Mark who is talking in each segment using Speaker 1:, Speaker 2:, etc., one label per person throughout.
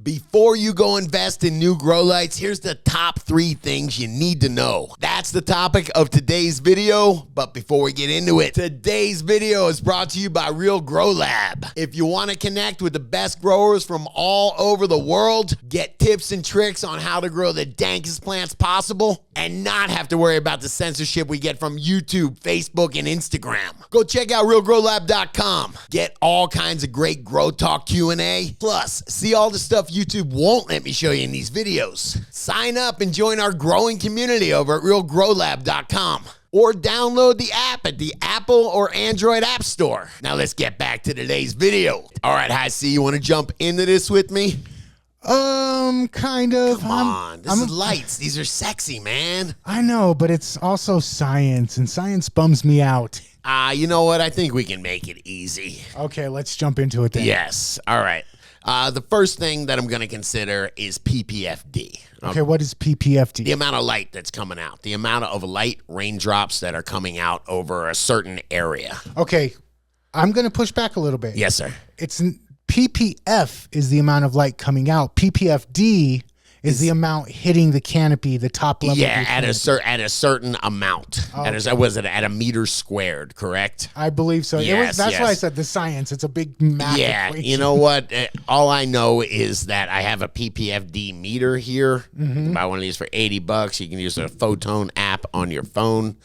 Speaker 1: Before you go invest in new grow lights, here's the top 3 things you need to know. That's the topic of today's video, but before we get into it, today's video is brought to you by Real Grow Lab. If you want to connect with the best growers from all over the world, get tips and tricks on how to grow the dankest plants possible, and not have to worry about the censorship we get from YouTube, Facebook, and Instagram. Go check out realgrowlab.com. Get all kinds of great grow talk Q&A, plus see all the stuff YouTube won't let me show you in these videos. Sign up and join our growing community over at realgrowlab.com. Or download the app at the Apple or Android App Store. Now let's get back to today's video. All right, Hi C, you want to jump into this with me?
Speaker 2: Kind of.
Speaker 1: Come on, this is lights. These are sexy, man.
Speaker 2: I know, but it's also science, and science bums me out.
Speaker 1: You know what? I think we can make it easy.
Speaker 2: Okay, let's jump into it then.
Speaker 1: Yes. All right. The first thing that I'm going to consider is PPFD.
Speaker 2: Okay, what is PPFD?
Speaker 1: The amount of light that's coming out. The amount of light raindrops that are coming out over a certain area.
Speaker 2: Okay, I'm going to push back a little bit.
Speaker 1: Yes, sir.
Speaker 2: It's PPF is the amount of light coming out. PPFD is the amount hitting the canopy, the top level.
Speaker 1: Yeah,
Speaker 2: of the
Speaker 1: at a certain amount.
Speaker 2: Oh,
Speaker 1: Was it at a meter squared? Correct.
Speaker 2: I believe so.
Speaker 1: Yes,
Speaker 2: that's why I said the science. It's a big math.
Speaker 1: Yeah,
Speaker 2: equation.
Speaker 1: you know what? All I know is that I have a PPFD meter here. Buy one of these for $80. You can use a Photon app on your phone,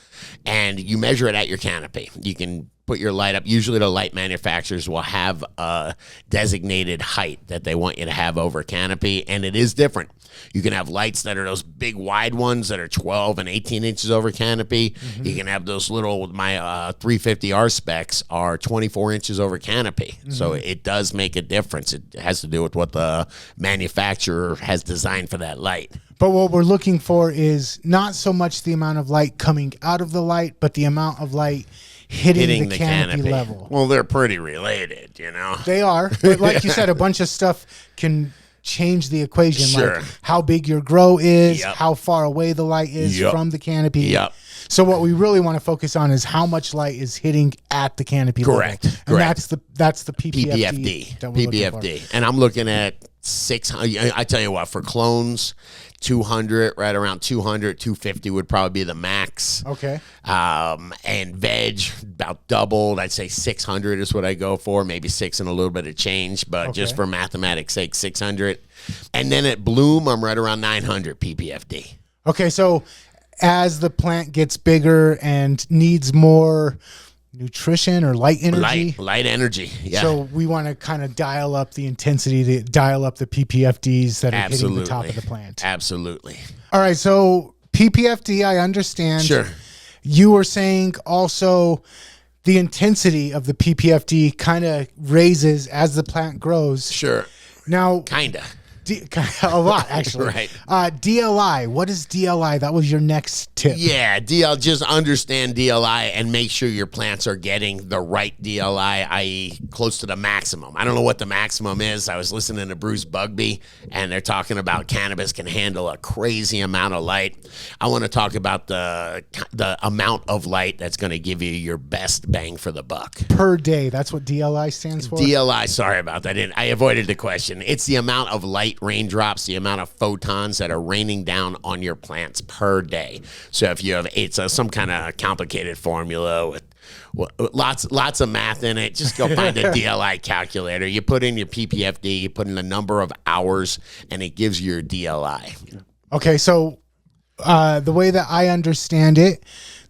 Speaker 1: and you measure it at your canopy. You can put your light up. Usually the light manufacturers will have a designated height that they want you to have over canopy, and it is different. You can have lights that are those big wide ones that are 12 and 18 inches over canopy. You can have those little, my 350R specs are 24 inches over canopy. So it does make a difference. It has to do with what the manufacturer has designed for that light.
Speaker 2: But what we're looking for is not so much the amount of light coming out of the light, but the amount of light hitting the canopy level.
Speaker 1: Well, they're pretty related, you know.
Speaker 2: They are, but like you said, a bunch of stuff can change the equation.
Speaker 1: Sure.
Speaker 2: Like how big your grow is, how far away the light is from the canopy.
Speaker 1: Yep.
Speaker 2: So what we really want to focus on is how much light is hitting at the canopy level.
Speaker 1: Correct.
Speaker 2: And that's the PPFD.
Speaker 1: PPFD. And I'm looking at 600. I tell you what, for clones, 200, right around 200, 250 would probably be the max.
Speaker 2: Okay.
Speaker 1: And veg about doubled. I'd say 600 is what I go for. Maybe 6 and a little bit of change, but just for mathematics sake, 600. And then at bloom, I'm right around 900 PPFD.
Speaker 2: Okay, so as the plant gets bigger and needs more nutrition or light energy.
Speaker 1: Light energy, yeah.
Speaker 2: So we want to kind of dial up the intensity, to dial up the PPFDs that are hitting the top of the plant.
Speaker 1: Absolutely.
Speaker 2: All right, so PPFD, I understand.
Speaker 1: Sure.
Speaker 2: You were saying also the intensity of the PPFD kind of raises as the plant grows.
Speaker 1: Sure.
Speaker 2: Now,
Speaker 1: Kinda.
Speaker 2: A lot, actually.
Speaker 1: Right.
Speaker 2: DLI. What is DLI? That was your next tip.
Speaker 1: Yeah, just understand DLI and make sure your plants are getting the right DLI, i.e. close to the maximum. I don't know what the maximum is. I was listening to Bruce Bugby, and they're talking about cannabis can handle a crazy amount of light. I want to talk about the amount of light that's going to give you your best bang for the buck.
Speaker 2: Per day. That's what DLI stands for?
Speaker 1: DLI, sorry about that. I avoided the question. It's the amount of light raindrops, the amount of photons that are raining down on your plants per day. So if you have, it's some kind of complicated formula with lots of math in it. Just go find a DLI calculator. You put in your PPFD, you put in the number of hours, and it gives you your DLI.
Speaker 2: Okay, so the way that I understand it,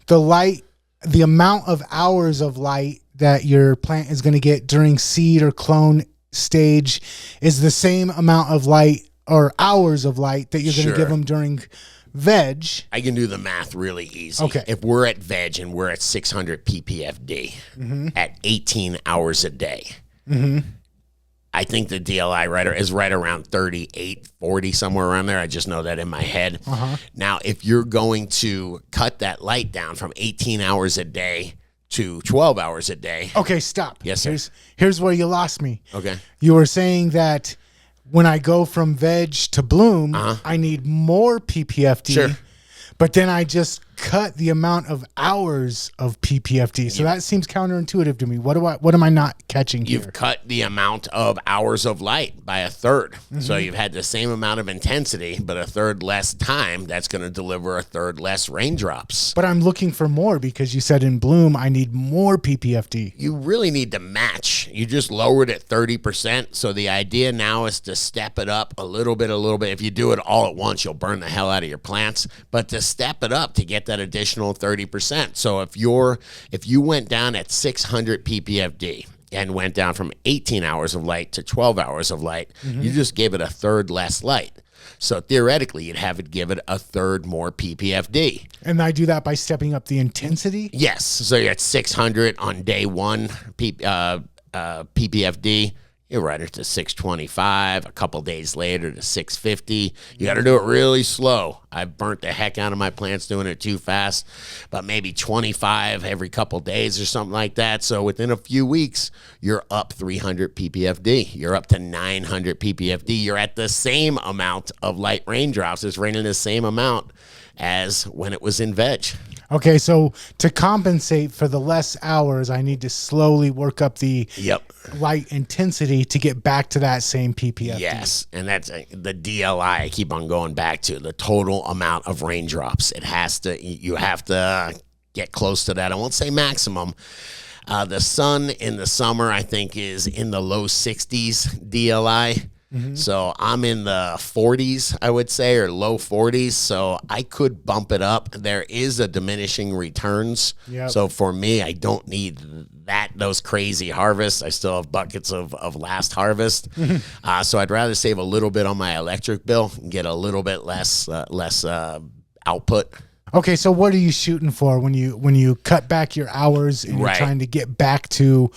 Speaker 2: the amount of hours of light that your plant is going to get during seed or clone stage is the same amount of light or hours of light that you're going to give them during veg. I
Speaker 1: can do the math really easy.
Speaker 2: Okay.
Speaker 1: If we're at veg and we're at 600 PPFD at 18 hours a day, I think the DLI is right around 38, 40, somewhere around there. I just know that in my head. Now, if you're going to cut that light down from 18 hours a day to 12 hours a day.
Speaker 2: Okay, stop.
Speaker 1: Yes, sir.
Speaker 2: Here's where you lost me.
Speaker 1: Okay.
Speaker 2: You were saying that when I go from veg to bloom, I need more PPFD.
Speaker 1: Sure.
Speaker 2: But then I just cut the amount of hours of PPFD. So that seems counterintuitive to me. What am I not catching here?
Speaker 1: You've cut the amount of hours of light by a third. So you've had the same amount of intensity, but a third less time. That's going to deliver a third less raindrops.
Speaker 2: But I'm looking for more because you said in bloom, I need more PPFD.
Speaker 1: You really need to match. You just lowered it 30%. So the idea now is to step it up a little bit. If you do it all at once, you'll burn the hell out of your plants. But to step it up to get that additional 30%. So if you went down at 600 ppfd and went down from 18 hours of light to 12 hours of light, you just gave it a third less light. So theoretically, you'd have it give it a third more ppfd.
Speaker 2: And I do that by stepping up the intensity?
Speaker 1: Yes. So you're at 600 on day one ppfd. You're right to 625, a couple days later to 650. You got to do it really slow. I burnt the heck out of my plants doing it too fast, but maybe 25 every couple days or something like that. So within a few weeks, you're up 300 ppfd. You're up to 900 ppfd. You're at the same amount of light raindrops. It's raining the same amount as when it was in veg.
Speaker 2: Okay, so to compensate for the less hours, I need to slowly work up the light intensity to get back to that same PPFD.
Speaker 1: Yes, and that's the DLI I keep on going back to, the total amount of raindrops. You have to get close to that. I won't say maximum. The sun in the summer, I think, is in the low 60s DLI. So I'm in the 40s, I would say, or low 40s. So I could bump it up. There is a diminishing returns. So for me, I don't need those crazy harvests. I still have buckets of last harvest. So I'd rather save a little bit on my electric bill and get a little bit less output.
Speaker 2: Okay, so what are you shooting for when you cut back your hours and you're trying to get back to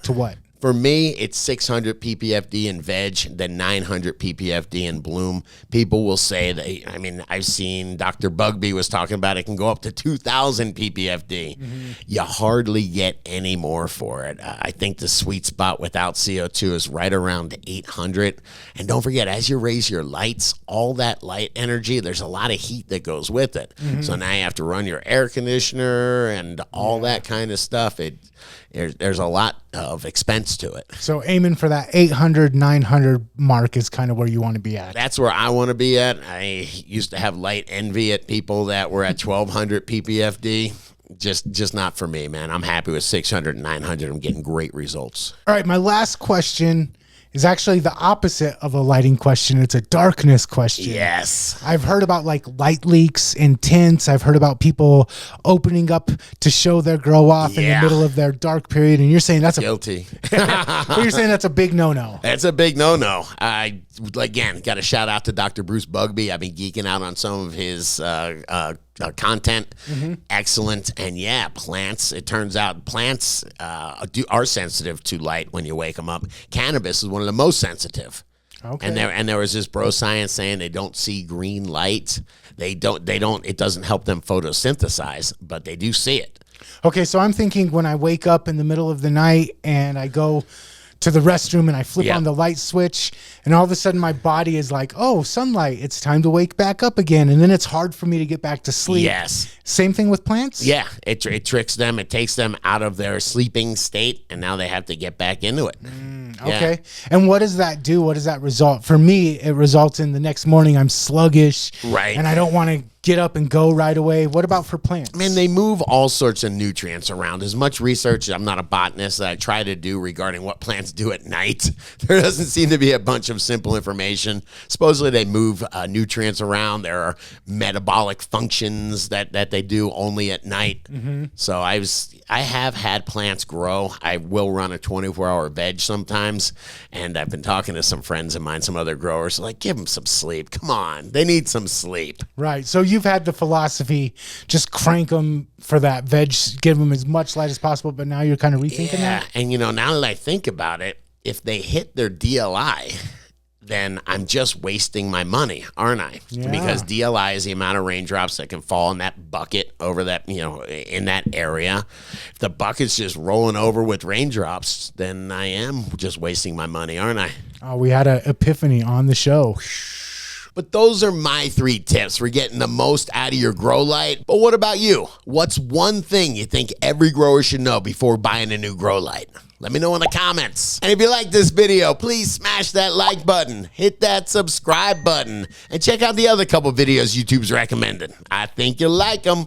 Speaker 2: what?
Speaker 1: For me, it's 600 ppfd in veg, then 900 ppfd in bloom. People will say I've seen Dr. Bugby was talking about it can go up to 2,000 ppfd. You hardly get any more for it. I think the sweet spot without CO2 is right around 800. And don't forget, as you raise your lights, all that light energy, there's a lot of heat that goes with it. So now you have to run your air conditioner and all that kind of stuff. There's a lot of expense to it.
Speaker 2: So aiming for that 800, 900 mark is kind of where you want to be at.
Speaker 1: That's where I want to be at. I used to have light envy at people that were at 1,200 ppfd. Just not for me, man. I'm happy with 600 and 900. I'm getting great results.
Speaker 2: All right, my last question is actually the opposite of a lighting question. It's a darkness question.
Speaker 1: Yes.
Speaker 2: I've heard about like light leaks in tents. I've heard about people opening up to show their grow off in the middle of their dark period. And you're saying that's
Speaker 1: guilty.
Speaker 2: You're saying that's a big no-no.
Speaker 1: That's a big no-no. I, again, got a shout out to Dr. Bruce Bugby. I've been geeking out on some of his content. Excellent. And yeah, plants, it turns out plants are sensitive to light when you wake them up. Cannabis is one of the most sensitive. Okay. And there was this bro science saying they don't see green light. It doesn't help them photosynthesize, but they do see it.
Speaker 2: Okay, so I'm thinking when I wake up in the middle of the night and I go to the restroom and I flip on the light switch and all of a sudden my body is like, oh, sunlight, it's time to wake back up again. And then it's hard for me to get back to sleep.
Speaker 1: Yes.
Speaker 2: Same thing with plants?
Speaker 1: Yeah, it tricks them. It takes them out of their sleeping state and now they have to get back into it.
Speaker 2: Okay. And what does that do? What does that result? For me, it results in the next morning I'm sluggish.
Speaker 1: Right.
Speaker 2: And I don't want to get up and go right away. What about for plants?
Speaker 1: Man, they move all sorts of nutrients around. As much research, I'm not a botanist, that I try to do regarding what plants do at night. There doesn't seem to be a bunch of simple information. Supposedly they move nutrients around. There are metabolic functions that they do only at night. So I have had plants grow. I will run a 24-hour veg sometimes, and I've been talking to some friends of mine, some other growers, like, give them some sleep. Come on, they need some sleep.
Speaker 2: Right. So you've had the philosophy, just crank them for that veg, give them as much light as possible, but now you're kind of rethinking that?
Speaker 1: And now that I think about it, if they hit their DLI, then I'm just wasting my money, aren't I?
Speaker 2: Yeah.
Speaker 1: Because DLI is the amount of raindrops that can fall in that bucket over that, in that area. If the bucket's just rolling over with raindrops, then I am just wasting my money, aren't I?
Speaker 2: Oh, we had an epiphany on the show.
Speaker 1: But those are my 3 tips for getting the most out of your grow light. But what about you? What's one thing you think every grower should know before buying a new grow light? Let me know in the comments. And if you like this video, please smash that like button, hit that subscribe button, and check out the other couple videos YouTube's recommended. I think you'll like them.